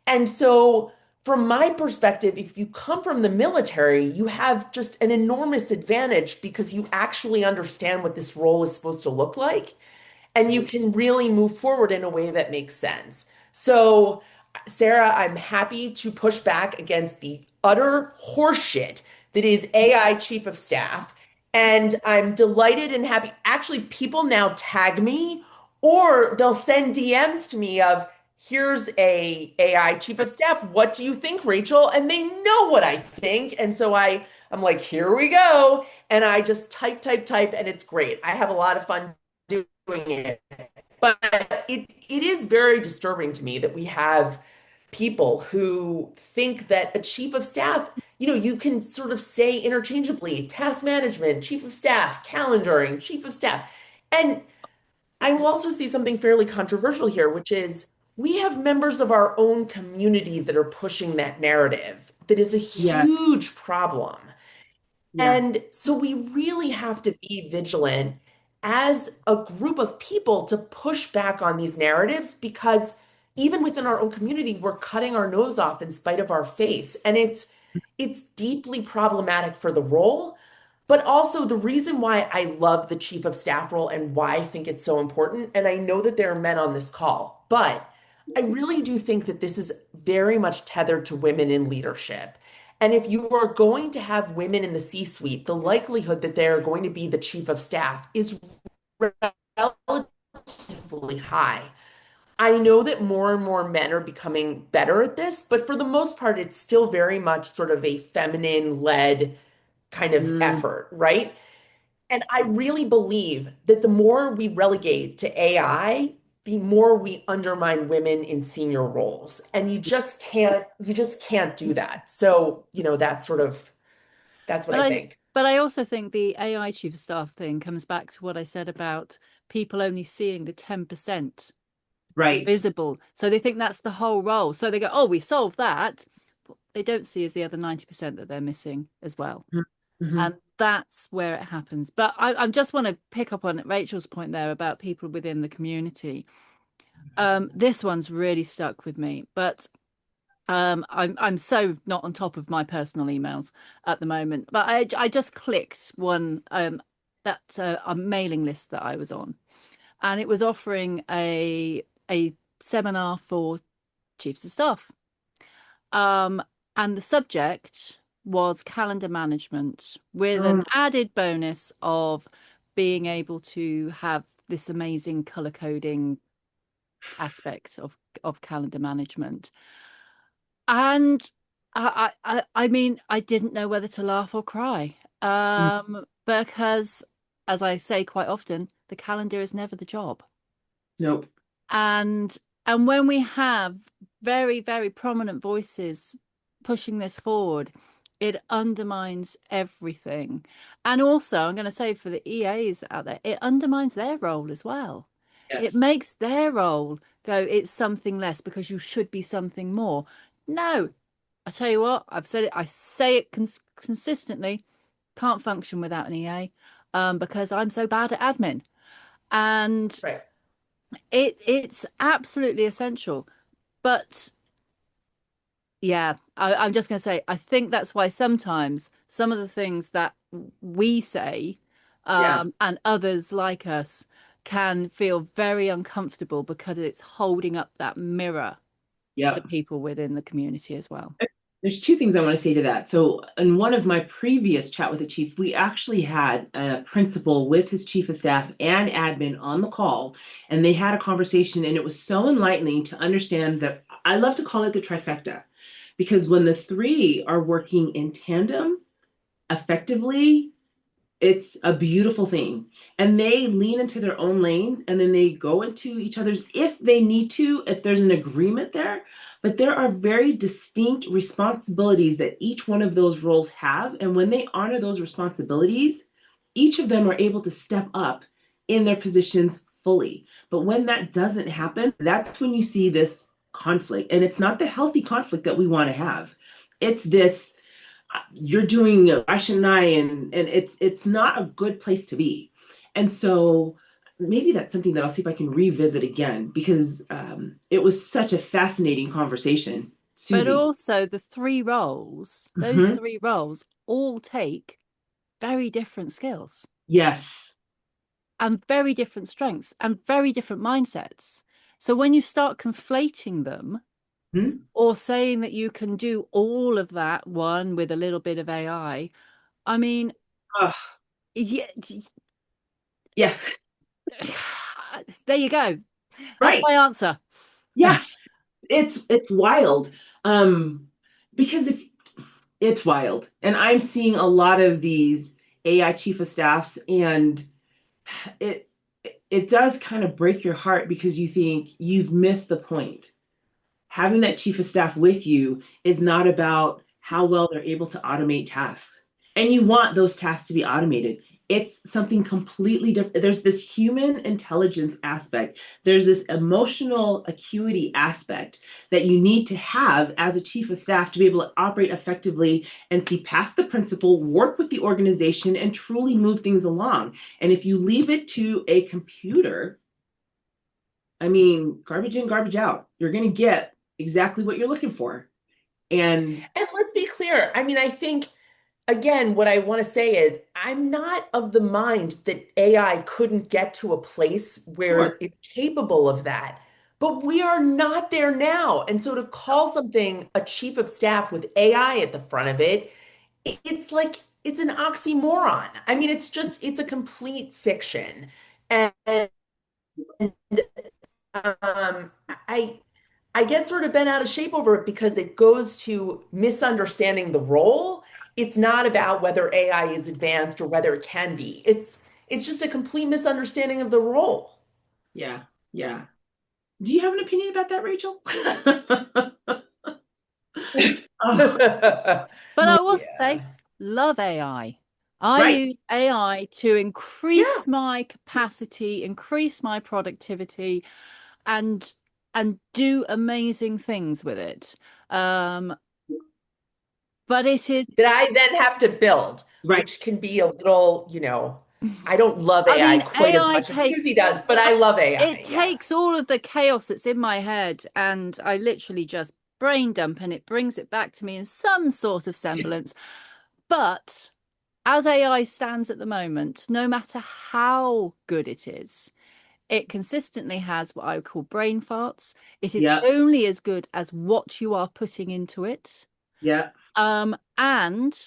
And so, from my perspective, if you come from the military, you have just an enormous advantage because you actually understand what this role is supposed to look like and you
right.
can really move forward in a way that makes sense. So, Sarah, I'm happy to push back against the utter horseshit that is AI chief of staff. And I'm delighted and happy. Actually, people now tag me or they'll send DMs to me of, here's a AI chief of staff. What do you think, Rachel? And they know what I think. And so I'm like, here we go. And I just type, type, type, and it's great. I have a lot of fun doing it. But it is very disturbing to me that we have people who think that a chief of staff, you can sort of say interchangeably task management, chief of staff, calendaring, chief of staff. And I will also see something fairly controversial here, which is we have members of our own community that are pushing that narrative. That is a
Yeah.
huge problem.
Yeah.
And so we really have to be vigilant. as a group of people to push back on these narratives because even within our own community, we're cutting our nose off in spite of our face. And it's deeply problematic for the role. But also the reason why I love the chief of staff role and why I think it's so important, and I know that there are men on this call, but I really do think that this is very much tethered to women in leadership. And if you are going to have women in the C-suite, the likelihood that they are going to be the chief of staff is relatively high. I know that more and more men are becoming better at this, but for the most part, it's still very much sort of a feminine led kind of
Mm,
effort, right? And I really believe that the more we relegate to AI, the more we undermine women in senior roles. And you just can't do that. So, that's what
But
I
I
think.
but I also think the AI chief of staff thing comes back to what I said about people only seeing the 10%
right.
visible. So they think that's the whole role. So they go, oh, we solved that. What they don't see is the other 90% that they're missing as well.
Mm-hmm.
And that's where it happens. But I just want to pick up on Rachel's point there about people within the community. This one's really stuck with me, but I'm so not on top of my personal emails at the moment. But I just clicked one that a mailing list that I was on, and it was offering a seminar for chiefs of staff. Um, and the subject was calendar management with an
Oh,
added bonus of being able to have this amazing color coding aspect of calendar management. And I mean, I didn't know whether to laugh or cry.
mm,
Because as I say quite often, the calendar is never the job.
nope.
And and when we have very, very prominent voices pushing this forward, it undermines everything. And also, I'm going to say for the EAs out there, it undermines their role as well. It
Yes.
makes their role go, it's something less because you should be something more. No, I tell you what, I've said it, I say it consistently, can't function without an EA, because I'm so bad at admin. And
Right.
it's absolutely essential. But yeah, I'm just going to say, I think that's why sometimes some of the things that we say,
Yeah.
and others like us can feel very uncomfortable because it's holding up that mirror to
Yep.
people within the community as well.
There's two things I want to say to that. So, in one of my previous chat with the chief, we actually had a principal with his chief of staff and admin on the call, and they had a conversation, and it was so enlightening to understand that I love to call it the trifecta, because when the three are working in tandem effectively, it's a beautiful thing. And they lean into their own lanes and then they go into each other's if they need to, if there's an agreement there. But there are very distinct responsibilities that each one of those roles have. And when they honor those responsibilities, each of them are able to step up in their positions fully. But when that doesn't happen, that's when you see this conflict. And it's not the healthy conflict that we want to have. It's this you're doing why shouldn't I, and it's not a good place to be. And so maybe that's something that I'll see if I can revisit again because it was such a fascinating conversation.
But
Susie.
also the three roles, those
Hmm.
three roles all take very different skills
Yes.
and very different strengths and very different mindsets. So when you start conflating them,
Hmm.
or saying that you can do all of that one with a little bit of I mean,
Oh,
yeah,
yeah.
there you go. That's
Right.
my answer.
Yeah. It's wild. Um, because if it's wild, and I'm seeing a lot of these AI chief of staffs, and it it does kind of break your heart because you think you've missed the point. Having that chief of staff with you is not about how well they're able to automate tasks. And you want those tasks to be automated. It's something completely different. There's this human intelligence aspect, there's this emotional acuity aspect that you need to have as a chief of staff to be able to operate effectively and see past the principal, work with the organization, and truly move things along. And if you leave it to a computer, I mean, garbage in, garbage out, you're going to get exactly what you're looking for. And
And let's be clear. I mean, I think, again, what I want to say is I'm not of the mind that AI couldn't get to a place where
sure,
it's capable of that. But we are not there now. And so to call something a chief of staff with AI at the front of it, it's like it's an oxymoron. I mean, it's a complete fiction. And I get sort of bent out of shape over it because it goes to misunderstanding the role. It's not about whether AI is advanced or whether it can be. It's just a complete misunderstanding of the role.
yeah, yeah. Do you have an opinion about that, Rachel? Oh,
But I will say,
Yeah.
love AI. I
right.
use AI to
Yeah.
increase my capacity, increase my productivity, and do amazing things with it. Um, but it is,
That I then have to build,
Right.
which can be a little, I don't love
I
AI
mean,
quite as
AI
much as
takes
Susie does, but I love
it
AI.
takes
Yes.
all of the chaos that's in my head and I literally just brain dump and it brings it back to me in some sort of semblance. But as AI stands at the moment, no matter how good it consistently has what I would call brain farts. It is
Yeah,
only as good as what you are putting into it.
yeah.
And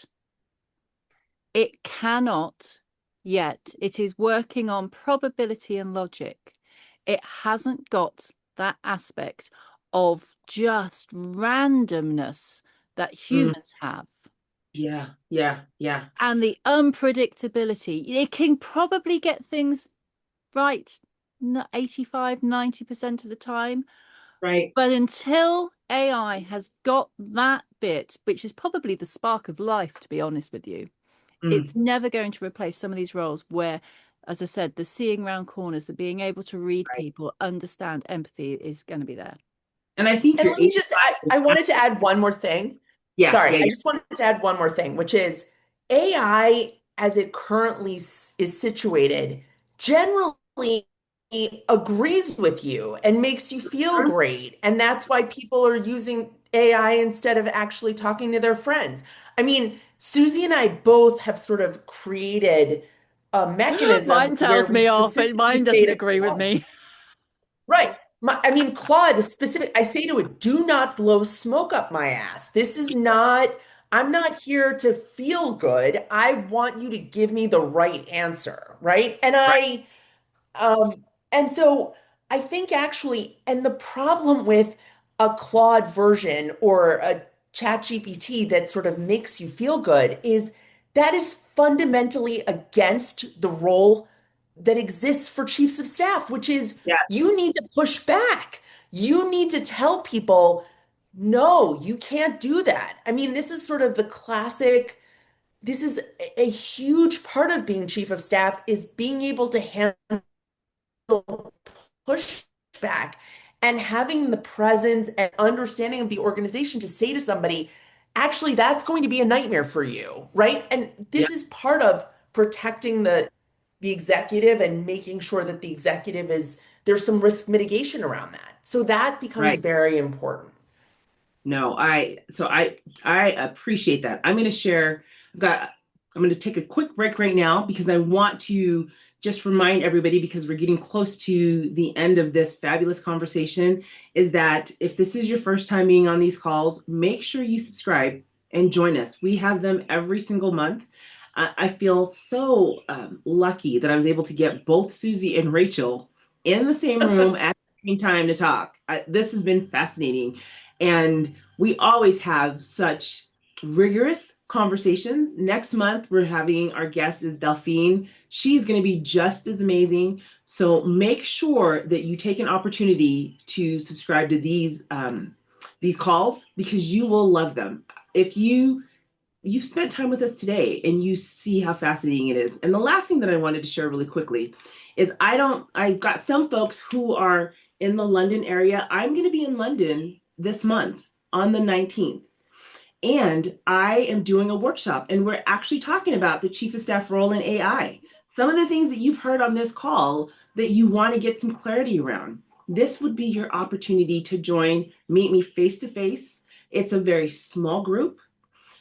it cannot yet. It is working on probability and logic. It hasn't got that aspect of just randomness that
Mm,
humans have.
yeah, yeah, yeah.
And the unpredictability. It can probably get things right 85, 90% of the time.
Right.
But until AI has got that bit, which is probably the spark of life, to be honest with you, it's
Mm,
never going to replace some of these roles where, as I said, the seeing round corners, the being able to read
right.
people, understand empathy is going to be there.
And I think
And
you're
let me just,
85 is
I wanted to
absolutely,
add one more thing.
yeah,
Sorry,
yeah,
I
yeah.
just wanted to add one more thing, which is AI as it currently is situated generally agrees with you and makes you feel
Mhm.
great. And that's why people are using AI instead of actually talking to their friends. I mean, Susie and I both have sort of created a mechanism
Mine
where
tells
we
me off, but mine
specifically say
doesn't
to
agree with
Claude,
me.
right. I mean, Claude is specific. I say to it, do not blow smoke up my ass. This is not, I'm not here to feel good. I want you to give me the right answer, right?
Right.
And so I think actually, and the problem with a Claude version or a Chat GPT that sort of makes you feel good is that is fundamentally against the role that exists for chiefs of staff, which is
Yeah,
you need to push back. You need to tell people, no, you can't do that. I mean, this is sort of the classic, this is a huge part of being chief of staff is being able to handle pushback and having the presence and understanding of the organization to say to somebody, actually, that's going to be a nightmare for you, right? And
yeah,
this is part of protecting the executive and making sure that the executive is there's some risk mitigation around that. So that becomes
right.
very important.
No, I appreciate that. I've got I'm going to take a quick break right now because I want to just remind everybody, because we're getting close to the end of this fabulous conversation, is that if this is your first time being on these calls, make sure you subscribe and join us. We have them every single month. I feel so lucky that I was able to get both Susie and Rachel in the same room at the same time to talk. This has been fascinating. And we always have such rigorous conversations. Next month, we're having our guest is Delphine. She's going to be just as amazing. So make sure that you take an opportunity to subscribe to these calls because you will love them. If you you've spent time with us today and you see how fascinating it is. And the last thing that I wanted to share really quickly is I've got some folks who are in the London area. I'm going to be in London this month on the 19th. And I am doing a workshop, and we're actually talking about the chief of staff role in AI. Some of the things that you've heard on this call that you want to get some clarity around. This would be your opportunity to join, meet me face to face. It's a very small group,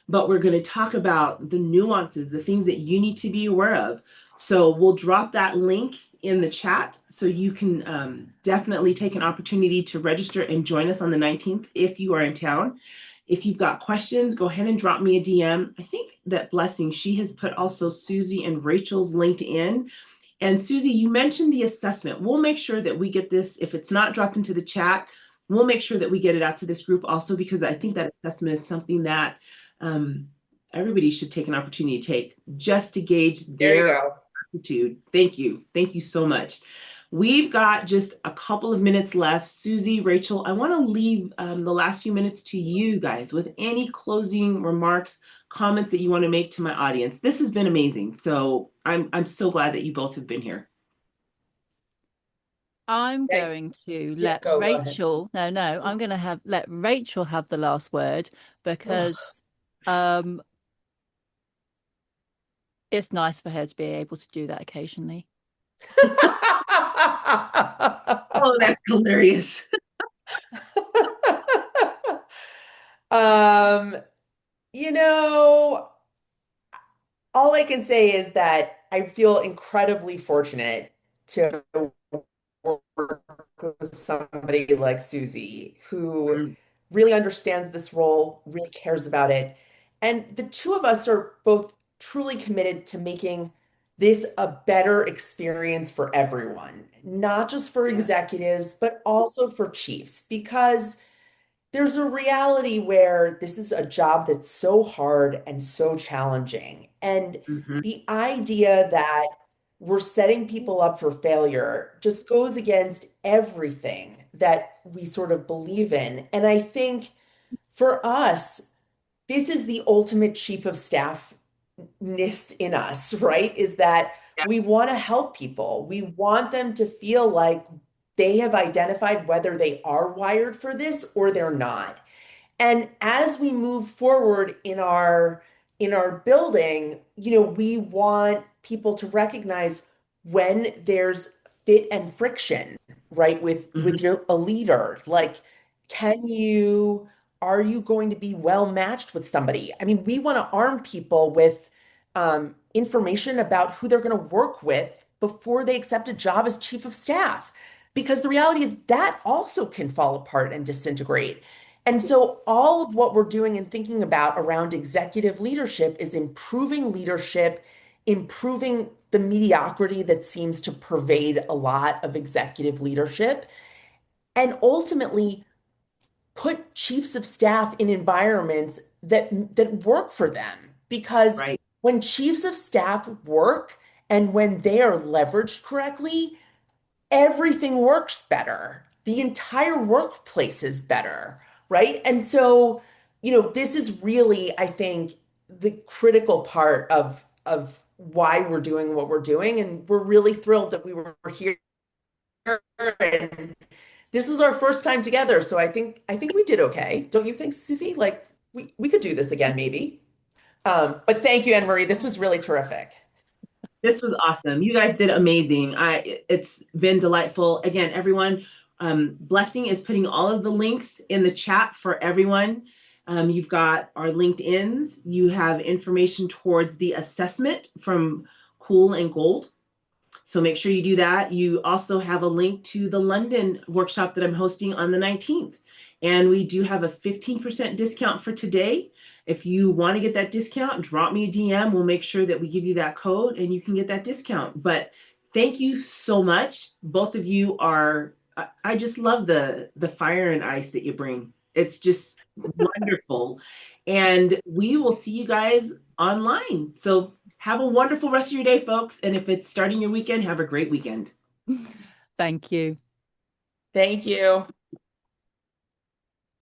but we're going to talk about the nuances, the things that you need to be aware of. So we'll drop that link in the chat so you can definitely take an opportunity to register and join us on the 19th if you are in town. If you've got questions, go ahead and drop me a DM. I think that Blessing, she has put also Susie and Rachel's LinkedIn. And Susie, you mentioned the assessment. We'll make sure that we get this, if it's not dropped into the chat, we'll make sure that we get it out to this group also, because I think that assessment is something that um, everybody should take an opportunity to take just to gauge
There you
their
go.
attitude. Thank you. Thank you so much. We've got just a couple of minutes left. Susie, Rachel, I want to leave the last few minutes to you guys with any closing remarks, comments that you want to make to my audience. This has been amazing. So I'm so glad that you both have been here.
I'm
Yeah,
going to
yeah,
let
go ahead.
Rachel, no, I'm going to have let Rachel have the last word
Ugh.
because um, it's nice for her to be able to do that occasionally.
Oh, that's hilarious.
Um, you know, all I can say is that I feel incredibly fortunate to work with somebody like Susie, who
Mm,
really understands this role, really cares about it. And the two of us are both truly committed to making this a better experience for everyone, not just for
yeah.
executives, but also for chiefs, because there's a reality where this is a job that's so hard and so challenging. And
Mhm.
the idea that we're setting people up for failure just goes against everything that we sort of believe in. And I think for us, this is the ultimate chief of staff ness in us, right? Is that
Yeah.
we want to help people. We want them to feel like they have identified whether they are wired for this or they're not. And as we move forward in our building, we want people to recognize when there's fit and friction, right? With
Mhm.
your a leader. Like, can you are you going to be well matched with somebody? I mean, we want to arm people with information about who they're going to work with before they accept a job as chief of staff. Because the reality is that also can fall apart and disintegrate. And so, all of what we're doing and thinking about around executive leadership is improving leadership, improving the mediocrity that seems to pervade a lot of executive leadership, and ultimately put chiefs of staff in environments that work for them. Because
Right.
when chiefs of staff work and when they are leveraged correctly, everything works better. The entire workplace is better, right? And so, this is really, I think, the critical part of why we're doing what we're doing. And we're really thrilled that we were here. And this was our first time together. So I think we did okay. Don't you think, Susie? Like we could do this again, maybe. But thank you, Anne Marie. This was really terrific.
This was awesome. You guys did amazing. It's been delightful. Again, everyone, Blessing is putting all of the links in the chat for everyone. You've got our LinkedIn's. You have information towards the assessment from Cool and Gold. So make sure you do that. You also have a link to the London workshop that I'm hosting on the 19th. And we do have a 15% discount for today. If you want to get that discount, drop me a DM. We'll make sure that we give you that code and you can get that discount. But thank you so much. Both of you are, I just love the fire and ice that you bring. It's just wonderful. And we will see you guys online. So have a wonderful rest of your day, folks. And if it's starting your weekend, have a great weekend.
Thank you.
Thank you.